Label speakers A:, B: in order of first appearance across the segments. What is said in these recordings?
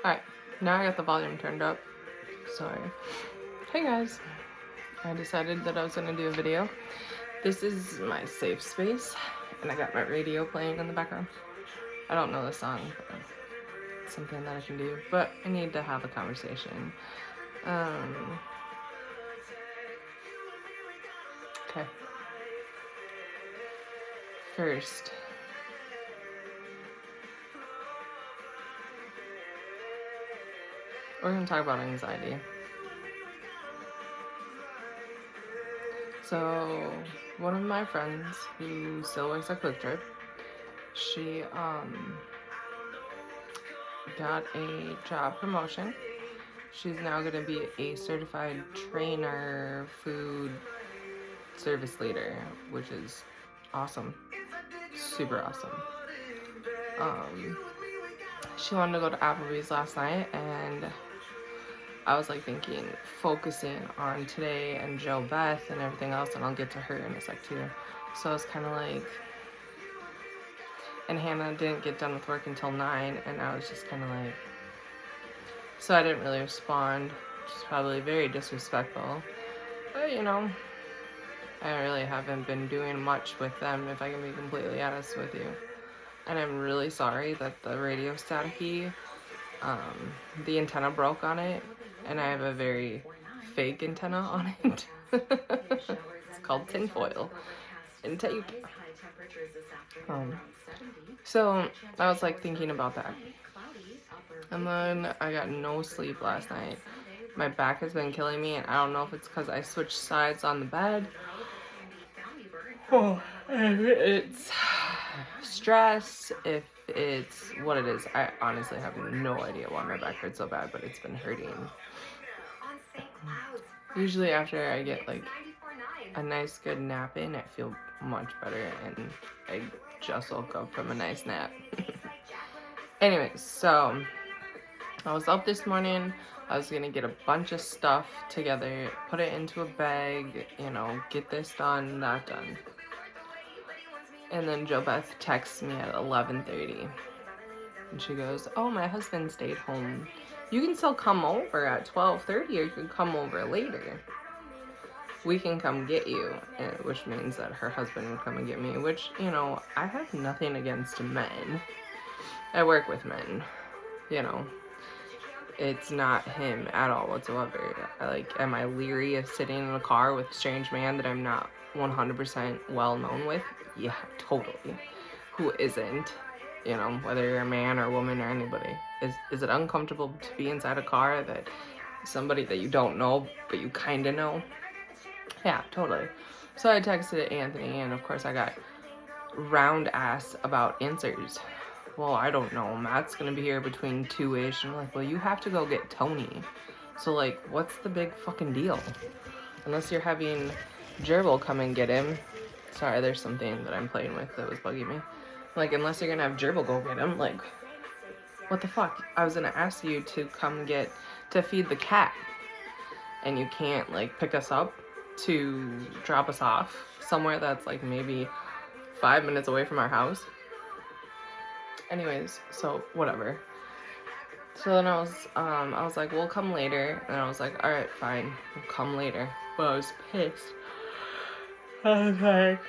A: Alright, now I got the volume turned up. Sorry. Hey guys. I decided that I was gonna do a video. This is my safe space, and I got my radio playing in the background. I don't know the song, but it's something that I can do. But I need to have a conversation. Okay. First, we're gonna talk about anxiety. So, one of my friends who still works at Quick Trip, she got a job promotion. She's now gonna be a certified trainer, food service leader, which is awesome, super awesome. She wanted to go to Applebee's last night, and I was like thinking, focusing on today and Joe Beth and everything else, and I'll get to her in a sec too. So I was kind of like, and Hannah didn't get done with work until 9, and I was just kind of like, so I didn't really respond, which is probably very disrespectful. But you know, I really haven't been doing much with them, if I can be completely honest with you. And I'm really sorry that the radio staticky, the antenna broke on it, and I have a very fake antenna on it. It's called tinfoil and tape. So I was like thinking about that. And then I got no sleep last night. My back has been killing me, and I don't know if it's because I switched sides on the bed. Oh, if it's stress, if it's what it is. I honestly have no idea why my back hurts so bad, but it's been hurting. Usually after I get like a nice good nap in, I feel much better, and I just woke up from a nice nap. Anyways, so I was up this morning. I was gonna get a bunch of stuff together, put it into a bag, you know, get this done, that done. And then Joe Beth texts me at 11:30. And she goes, oh, my husband stayed home. You can still come over at 12:30, or you can come over later. We can come get you. Which means that her husband would come and get me, which, you know, I have nothing against men. I work with men, you know. It's not him at all whatsoever. Am I leery of sitting in a car with a strange man that I'm not 100% well known with? Yeah, totally. Who isn't? You know, whether you're a man or a woman or anybody. Is it uncomfortable to be inside a car that somebody that you don't know, but you kind of know? Yeah, totally. So I texted Anthony, and of course I got round ass about answers. Well, I don't know. Matt's gonna be here between 2-ish. And I'm like, well, you have to go get Tony. So, like, what's the big fucking deal? Unless you're having Gerbil come and get him. Sorry, there's something that I'm playing with that was bugging me. Like, unless you're gonna have Gerbil go get him, like, what the fuck? I was gonna ask you to come to feed the cat. And you can't, like, pick us up to drop us off somewhere that's, like, maybe 5 minutes away from our house. Anyways, so whatever. So then I was like, we'll come later. And I was like, all right, fine, we'll come later. But I was pissed. I was like,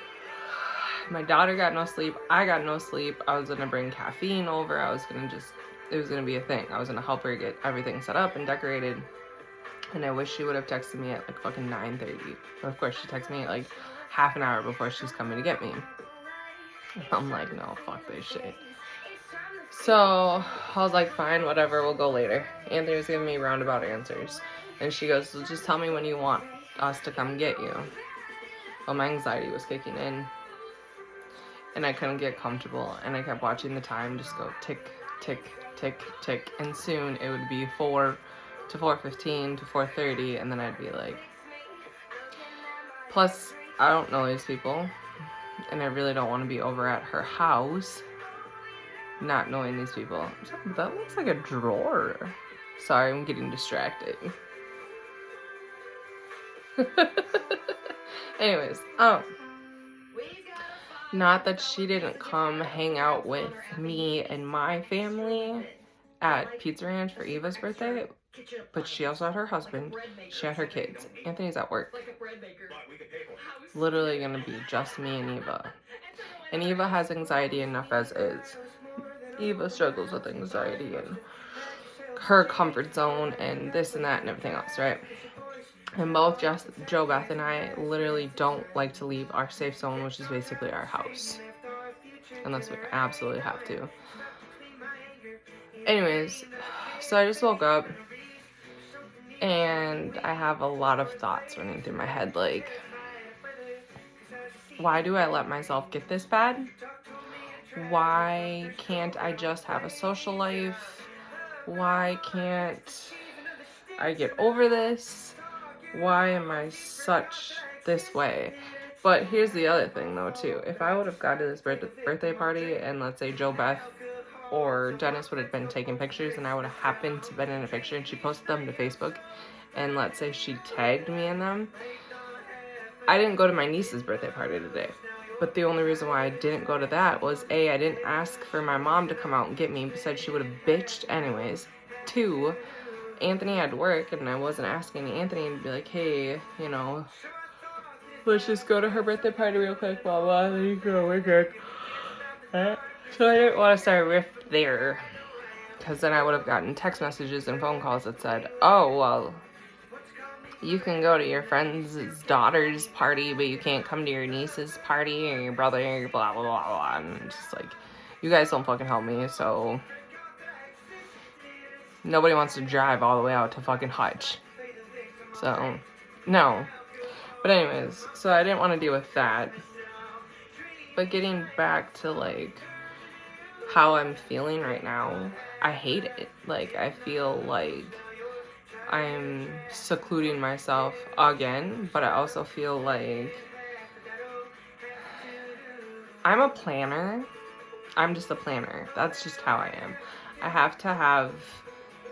A: my daughter got no sleep. I got no sleep. I was gonna bring caffeine over. It was gonna be a thing. I was gonna help her get everything set up and decorated. And I wish she would have texted me at like fucking 9:30. But of course she texted me at like half an hour before she's coming to get me. I'm like, no, fuck this shit. So I was like, fine, whatever, we'll go later. Anthony was giving me roundabout answers. And she goes, well, just tell me when you want us to come get you. Well, my anxiety was kicking in. And I couldn't get comfortable. And I kept watching the time just go tick, tick, tick, tick. And soon it would be 4 to 4:15 to 4:30. And then I'd be like... Plus, I don't know these people. And I really don't want to be over at her house not knowing these people. That looks like a drawer. Sorry, I'm getting distracted. Anyways, not that she didn't come hang out with me and my family at Pizza Ranch for Eva's birthday, but she also had her husband, she had her kids. Anthony's at work. Literally gonna be just me and Eva. And Eva has anxiety enough as is. Eva struggles with anxiety and her comfort zone and this and that and everything else, right? And both Joe Beth and I literally don't like to leave our safe zone, which is basically our house. Unless we absolutely have to. Anyways, so I just woke up and I have a lot of thoughts running through my head, like, why do I let myself get this bad? Why can't I just have a social life? Why can't I get over this? Why am I such this way? But here's the other thing though too. If I would have gone to this birthday party and let's say Joe Beth or Dennis would have been taking pictures and I would have happened to been in a picture and she posted them to Facebook and let's say she tagged me in them, I didn't go to my niece's birthday party today. But the only reason why I didn't go to that was A, I didn't ask for my mom to come out and get me, besides she would have bitched anyways. 2, Anthony had to work and I wasn't asking Anthony to be like, hey, you know, let's just go to her birthday party real quick, blah blah, then you go work it. So I didn't want to start a rift there, because then I would have gotten text messages and phone calls that said, oh, well, you can go to your friend's daughter's party, but you can't come to your niece's party or your brother or blah, blah, blah, blah. And I'm just like, you guys don't fucking help me, so nobody wants to drive all the way out to fucking Hutch. So, no. But anyways, so I didn't want to deal with that. But getting back to, like, how I'm feeling right now, I hate it. Like, I feel like I'm secluding myself again, but I also feel like I'm a planner. I'm just a planner. That's just how I am. I have to have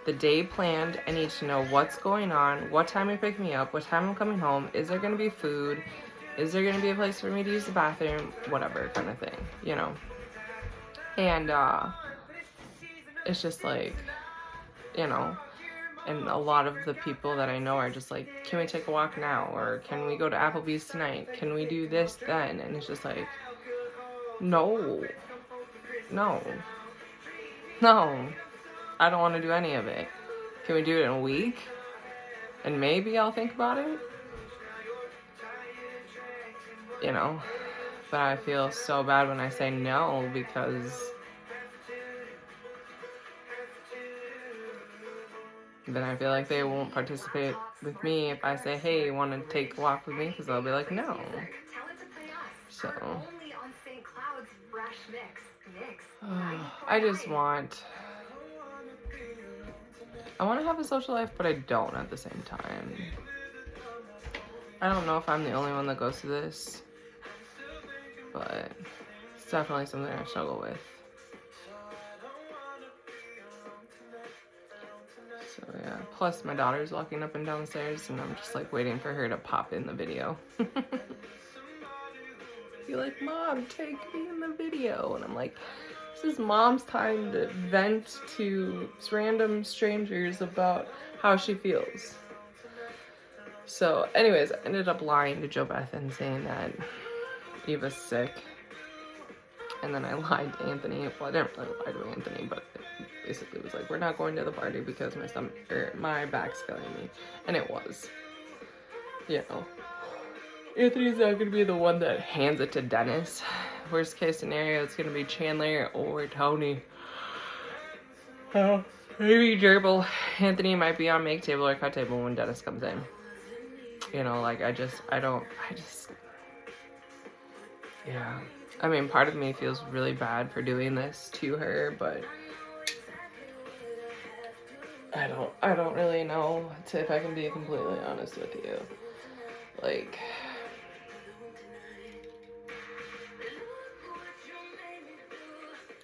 A: the day planned. I need to know what's going on, what time you pick me up, what time I'm coming home, is there going to be food, is there going to be a place for me to use the bathroom, whatever kind of thing, you know. And it's just like, you know, and a lot of the people that I know are just like, can we take a walk now? Or can we go to Applebee's tonight? Can we do this then? And it's just like, no, I don't want to do any of it. Can we do it in a week? And maybe I'll think about it? You know, but I feel so bad when I say no, because then I feel like they won't participate with me if I say, hey, you want to take a walk with me? Because they'll be like, no. So, I just want to have a social life, but I don't at the same time. I don't know if I'm the only one that goes through this, but it's definitely something I struggle with. So yeah, plus my daughter's walking up and down the stairs and I'm just like waiting for her to pop in the video. Be like, Mom, take me in the video. And I'm like, this is Mom's time to vent to random strangers about how she feels. So anyways, I ended up lying to Joe Beth and saying that Eva's sick. And then I lied to Anthony. Well, I didn't really lie to Anthony, but it basically was like, we're not going to the party because my back's killing me. And it was. You know. Anthony's not going to be the one that hands it to Dennis. Worst case scenario, it's going to be Chandler or Tony. Maybe Gerbil. Anthony might be on make table or cut table when Dennis comes in. You know, like, yeah. I mean, part of me feels really bad for doing this to her, but I don't really know if I can be completely honest with you. Like,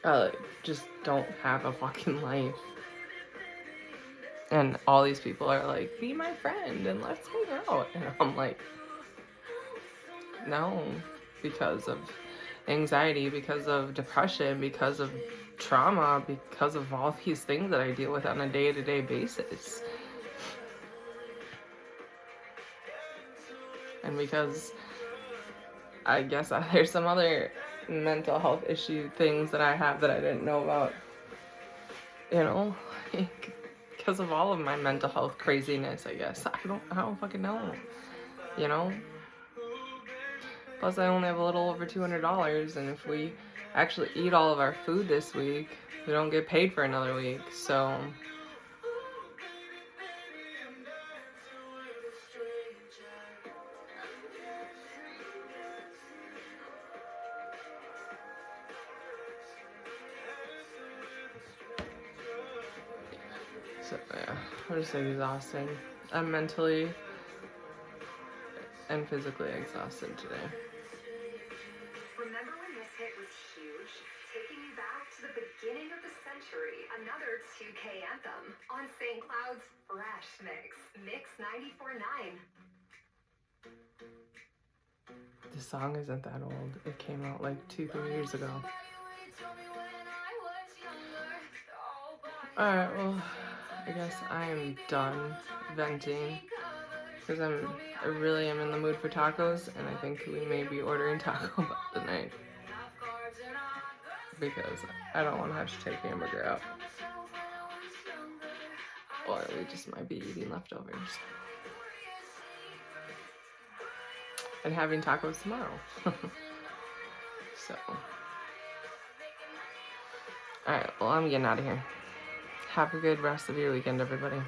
A: I just don't have a fucking life. And all these people are like, be my friend and let's hang out. And I'm like, no, because of anxiety, because of depression, because of trauma because of all these things that I deal with on a day-to-day basis. And because I guess there's some other mental health issue things that I have that I didn't know about, you know, because of all of my mental health craziness, I guess. I don't fucking know, you know? Plus, I only have a little over $200, and if we actually eat all of our food this week, we don't get paid for another week, so... So, yeah, I'm just exhausted. I'm mentally and physically exhausted today.
B: Remember when this hit was huge? Taking you back to the beginning of the century, another 2K anthem on St. Cloud's Fresh Mix, Mix 94.9.
A: The song isn't that old. It came out like 2-3 years ago. Alright, well, I guess I am done venting. Because I really am in the mood for tacos, and I think we may be ordering Taco Bell tonight. Because I don't want to have to take hamburger out. Or we just might be eating leftovers. And having tacos tomorrow. So. Alright, well, I'm getting out of here. Have a good rest of your weekend, everybody.